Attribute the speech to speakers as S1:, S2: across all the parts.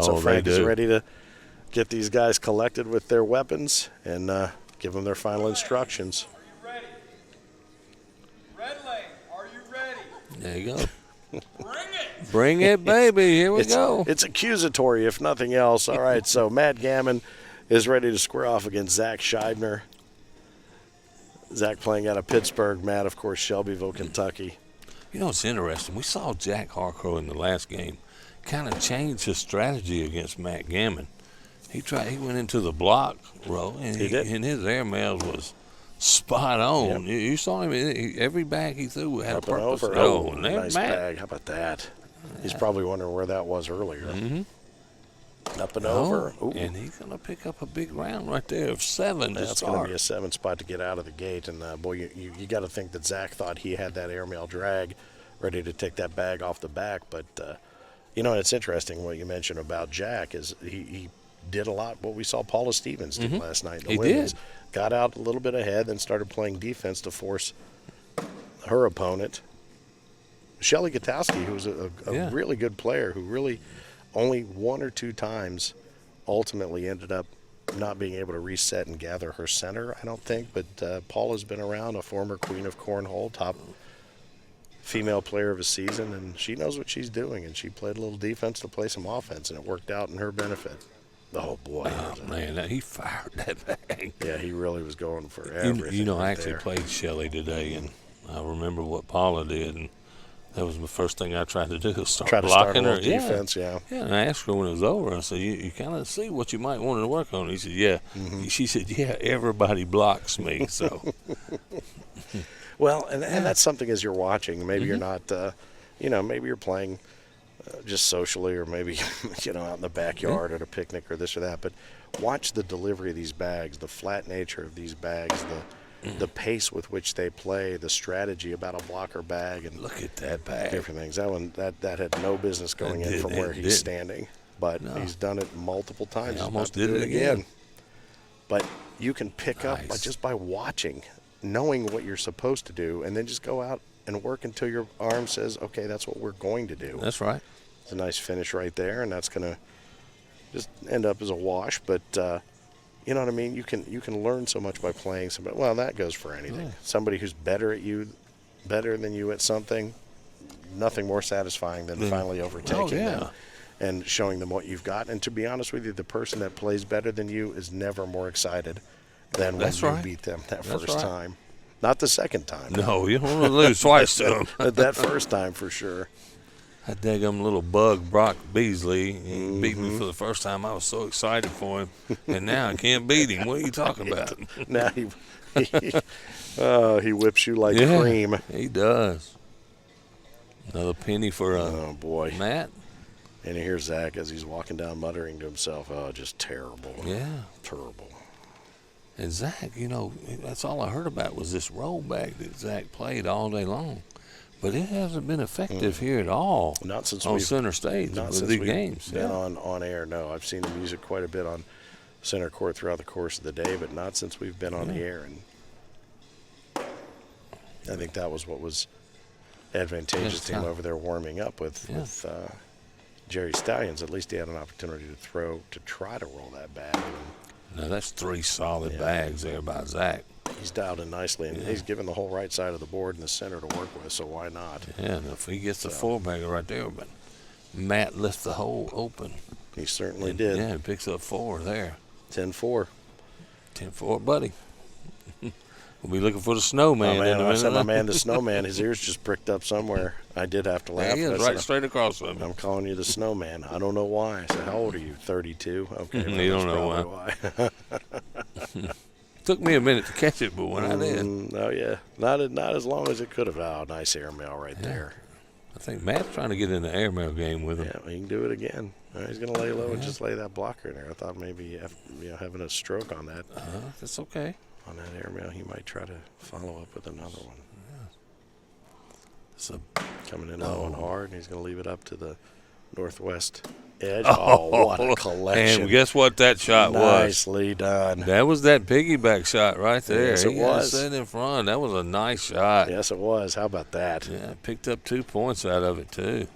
S1: So Frank is ready to get these guys collected with their weapons and give them their final instructions.
S2: Are you ready? Red lane, are you ready?
S3: There you go.
S2: Bring it!
S3: Bring it, baby. Here we go.
S1: It's accusatory, if nothing else. All right, so Matt Gammon is ready to square off against Zach Schibner. Zach playing out of Pittsburgh. Matt, of course, Shelbyville, Kentucky.
S3: You know, it's interesting. We saw Jack Harcrow in the last game kind of change his strategy against Matt Gammon. He went into the block row, and and his airmail was spot on.
S1: Yep.
S3: You saw him. Every bag he threw had
S1: Up
S3: a purpose.
S1: and over.
S3: Oh,
S1: Nice bag. How about that? He's probably wondering where that was earlier.
S3: Mm-hmm.
S1: Up and over. Ooh.
S3: And he's going to pick up a big round right there of 7 to
S1: That's
S3: start.
S1: going to be a 7 spot to get out of the gate. And, boy, you got to think that Zach thought he had that airmail drag ready to take that bag off the back. But, you know, it's interesting what you mentioned about Jack is he did a lot what we saw Paula Stevens do last night in the women's.
S3: Did.
S1: Got out a little bit ahead, then started playing defense to force her opponent, Shelly Gutowski, who was a really good player, who really only 1 or 2 times ultimately ended up not being able to reset and gather her center, I don't think. But Paula's been around, a former queen of cornhole, top female player of the season, and she knows what she's doing. And she played a little defense to play some offense, and it worked out in her benefit. Oh, boy.
S3: Oh, man, he fired that bag.
S1: Yeah, he really was going for everything.
S3: You know,
S1: right
S3: I actually
S1: there.
S3: played Shelly today, and I remember what Paula did, and that was the first thing I tried to do, was start blocking her.
S1: Defense, yeah.
S3: And I asked her when it was over, I said, you kind of see what you might want to work on. He said, yeah. She said, yeah, everybody blocks me, so.
S1: Well, and that's something as you're watching. Maybe you're not, maybe you're playing just socially, or maybe, out in the backyard at a picnic or this or that. But watch the delivery of these bags, the flat nature of these bags, the pace with which they play, the strategy about a blocker bag, and
S3: look at that bag.
S1: Different things. That one, that had no business going in from where he's standing, but he's done it multiple times.
S3: He
S1: He's
S3: almost
S1: about to
S3: did
S1: do
S3: it again.
S1: But you can pick up just by watching, knowing what you're supposed to do, and then just go out and work until your arm says, okay, that's what we're going to do.
S3: That's right.
S1: It's a nice finish right there, and that's going to just end up as a wash. But you know what I mean? You can learn so much by playing somebody. Well, that goes for anything.
S3: Yeah.
S1: Somebody who's better than you at something, nothing more satisfying than finally overtaking them and showing them what you've got. And to be honest with you, the person that plays better than you is never more excited than when you beat them that first time. Not the second time.
S3: No, you don't want to lose twice to them.
S1: But that first time for sure.
S3: That daggum little bug, Brock Beasley, he beat me for the first time. I was so excited for him, and now I can't beat him. What are you talking about?
S1: Now he whips you like cream.
S3: He does. Another penny for Matt.
S1: And you hear Zach as he's walking down muttering to himself, oh, just terrible.
S3: Yeah.
S1: Terrible.
S3: And Zach, that's all I heard about was this roll bag that Zach played all day long. But it hasn't been effective here at all.
S1: Not since
S3: on center stage with the games.
S1: Been on air. No, I've seen the music quite a bit on center court throughout the course of the day, but not since we've been on the air. And I think that was what was advantageous to him over there warming up with Jerry Stallions. At least he had an opportunity to try to roll that bag.
S3: Now that's 3 solid bags there by Zach.
S1: He's dialed in nicely, and he's given the whole right side of the board and the center to work with, so why not?
S3: Yeah, and if he gets the 4-bagger right there, but Matt left the hole open.
S1: He certainly did.
S3: Yeah, he picks up 4 there.
S1: 10-4.
S3: 10-4, buddy. We'll be looking for the snowman in a minute.
S1: I said my man, the snowman, his ears just pricked up somewhere. I did have to laugh.
S3: He is right straight across from him.
S1: I'm calling you the snowman. I don't know why. I said, how old are you? 32? Okay. Well,
S3: you don't know why. Took me a minute to catch it, but when I did.
S1: Oh, yeah. Not as long as it could have. Oh, nice airmail right there.
S3: I think Matt's trying to get in the airmail game with him.
S1: Yeah, he can do it again. He's going to lay low and just lay that blocker in there. I thought maybe having a stroke on that.
S3: That's okay.
S1: On that airmail, he might try to follow up with another one.
S3: Yeah.
S1: Coming in low and hard, and he's going to leave it up to the northwest edge. Oh, what a collection.
S3: And guess what that shot was?
S1: Nicely done.
S3: That was that piggyback shot right there.
S1: Yes, it was.
S3: He set in front. That was a nice shot.
S1: Yes, it was. How about that?
S3: Yeah, picked up 2 points out of it, too.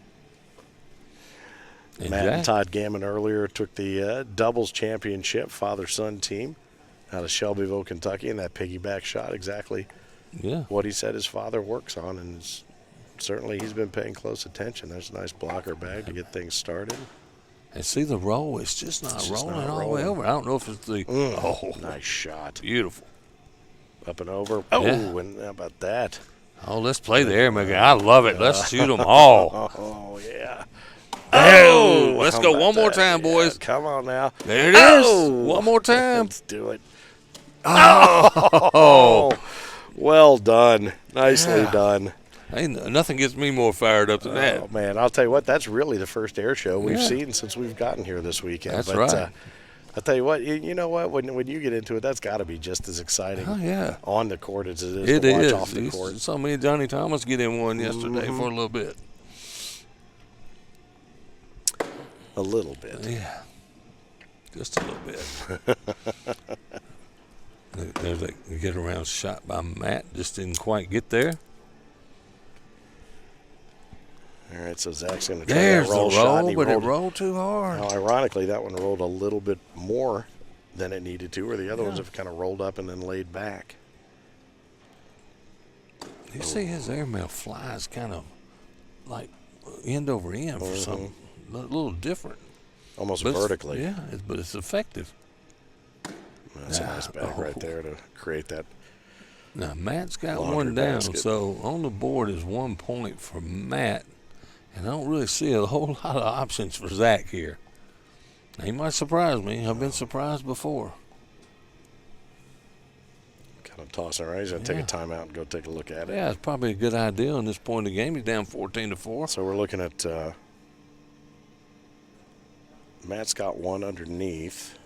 S1: Matt and Todd Gammon earlier took the doubles championship, father-son team, out of Shelbyville, Kentucky, and that piggyback shot exactly what he said his father works on, and certainly he's been paying close attention. There's a nice blocker bag to get things started.
S3: And see the roll, it's just not rolling all the way over. I don't know if it's the
S1: nice shot.
S3: Beautiful.
S1: Up and over. Oh, and how about that?
S3: Oh, let's play the Airmail game. I love it. Let's shoot them all.
S1: Oh, yeah.
S3: Oh, let's go one more time, boys.
S1: Yeah, come on now.
S3: There it is. One more time.
S1: Let's do it. Oh, well done. Nicely done.
S3: Ain't nothing gets me more fired up than that.
S1: Oh, man, I'll tell you what, that's really the first air show we've seen since we've gotten here this weekend.
S3: That's right.
S1: I'll tell you what, you know what, when you get into it, that's got to be just as exciting on the court as it is to watch off the court.
S3: Saw me and Johnny Thomas get in one yesterday for a little bit.
S1: A little bit.
S3: Yeah. Just a little bit. There's a get around shot by Matt. Just didn't quite get there.
S1: All right, so Zach's going to try that roll shot.
S3: But it rolled too hard.
S1: Now, ironically, that one rolled a little bit more than it needed to, where the other ones have kind of rolled up and then laid back.
S3: You see his Airmail flies kind of like end over end for something a little different.
S1: Almost vertically.
S3: But it's effective.
S1: That's a nice bag right there to create that.
S3: Now, Matt's got one down, so on the board is 1 point for Matt. And I don't really see a whole lot of options for Zach here. He might surprise me. I've been surprised before.
S1: Kind of tossing around. He's going to take a timeout and go take a look at it.
S3: Yeah, it's probably a good idea on this point of the game. He's down 14-4.
S1: So we're looking at Matt's got one underneath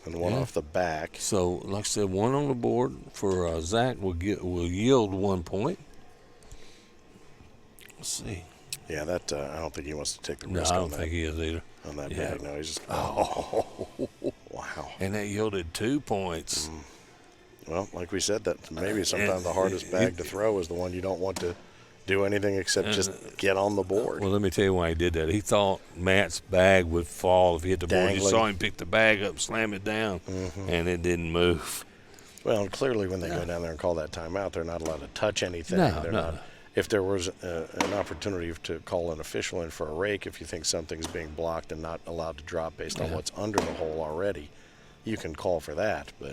S1: and one off the back.
S3: So, like I said, one on the board for Zach will yield 1 point. Let's see.
S1: Yeah, that I don't think he wants to take the risk.
S3: No, I don't think he is either.
S1: On that bag, no, he's just. Wow.
S3: And that yielded 2 points.
S1: Well, like we said, that maybe sometimes the hardest bag to throw is the one you don't want to do anything except just get on the board.
S3: Well, let me tell you why he did that. He thought Matt's bag would fall if he hit the board. You saw him pick the bag up, slam it down, and it didn't move.
S1: Well, clearly when they go down there and call that timeout, they're not allowed to touch anything.
S3: No.
S1: If there was an opportunity to call an official in for a rake, if you think something's being blocked and not allowed to drop based on what's under the hole already, you can call for that. But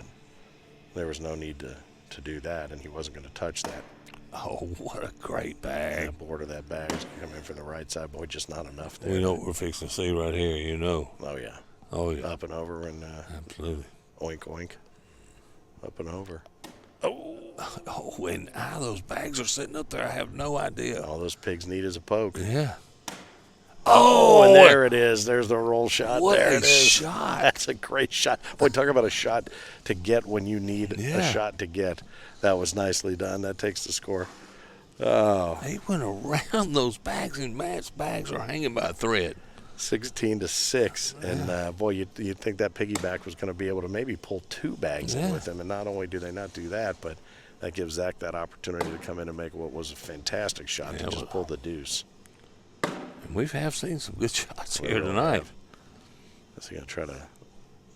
S1: there was no need to do that, and he wasn't going to touch that.
S3: Oh, what a great bag.
S1: The board of that bag is coming in from the right side. Boy, just not enough there.
S3: We know what we're fixing to see right here, you know.
S1: Oh, yeah.
S3: Oh, yeah.
S1: Up and over and
S3: absolutely.
S1: Oink, oink. Up and over.
S3: Oh, and how those bags are sitting up there, I have no idea.
S1: All those pigs need is a poke.
S3: Yeah.
S1: Oh, and there it is. There's the roll shot.
S3: What
S1: there
S3: a
S1: it is.
S3: shot.
S1: That's a great shot. Boy, talk about a shot to get when you need a shot to get. That was nicely done. That takes the score. Oh.
S3: He went around those bags, and Matt's bags are hanging by a thread.
S1: 16-6. And, boy, you'd think that piggyback was going to be able to maybe pull 2 bags in with him. And not only do they not do that, but that gives Zach that opportunity to come in and make what was a fantastic shot to just pull the deuce.
S3: And we have seen some good shots here tonight.
S1: Is he going to try to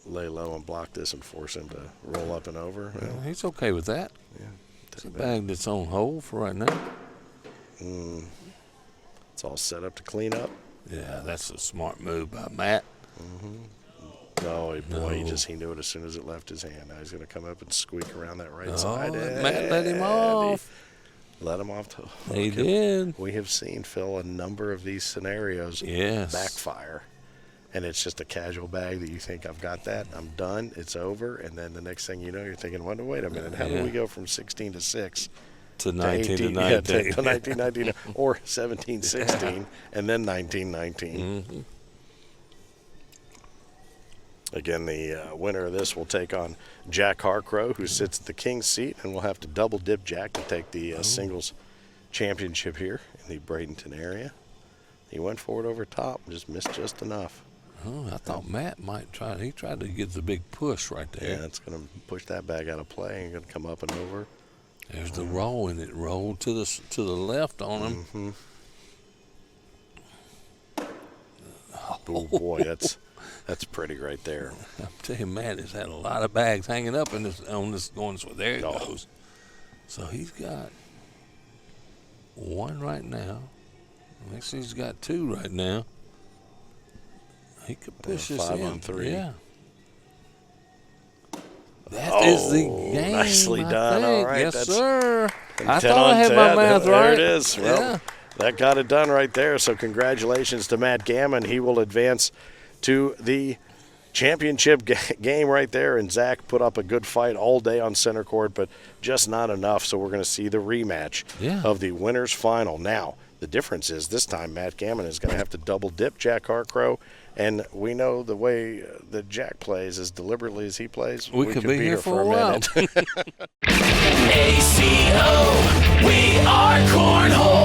S1: lay low and block this and force him to roll up and over?
S3: Well, he's okay with that. Yeah, it's a bag that's on hold for right now.
S1: It's all set up to clean up.
S3: Yeah, that's a smart move by Matt.
S1: Oh, boy, he knew it as soon as it left his hand. Now he's going to come up and squeak around that right side.
S3: Matt let him off.
S1: Let him off.
S3: He did.
S1: We have seen, Phil, a number of these scenarios backfire. And it's just a casual bag that you think, I've got that, I'm done, it's over. And then the next thing you know, you're thinking, wait a minute, how do we go from 16-6
S3: to 19 to 19?
S1: Yeah, to 19-19 or 17-16 and then 19-19. Again, the winner of this will take on Jack Harcrow, who sits at the king's seat, and we'll have to double dip Jack to take the singles championship here in the Bradenton area. He went forward over top, just missed just enough.
S3: Oh, I thought Matt might try. He tried to get the big push right there.
S1: Yeah, it's going to push that bag out of play and going to come up and over.
S3: There's the roll, and it rolled to the left on him.
S1: Oh, boy, that's pretty right there.
S3: I'm telling you, Matt has had a lot of bags hanging up on this going. So there it goes. So he's got one right now. Next he's got two right now. He could push this
S1: 5
S3: in.
S1: on 3.
S3: Yeah. That is the game.
S1: Nicely done.
S3: I think.
S1: All right.
S3: Yes,
S1: that's
S3: sir. I
S1: 10
S3: thought
S1: on
S3: I had
S1: 10.
S3: my math right.
S1: There it is. Well,
S3: yeah.
S1: that got it done right there. So congratulations to Matt Gammon. He will advance to the championship game right there. And Zach put up a good fight all day on center court, but just not enough. So we're going to see the rematch of the winners final. Now, the difference is this time Matt Gammon is going to have to double dip Jack Harcrow. And we know the way that Jack plays, as deliberately as he plays,
S3: we could be here for a minute.
S4: ACO, we are Cornhole.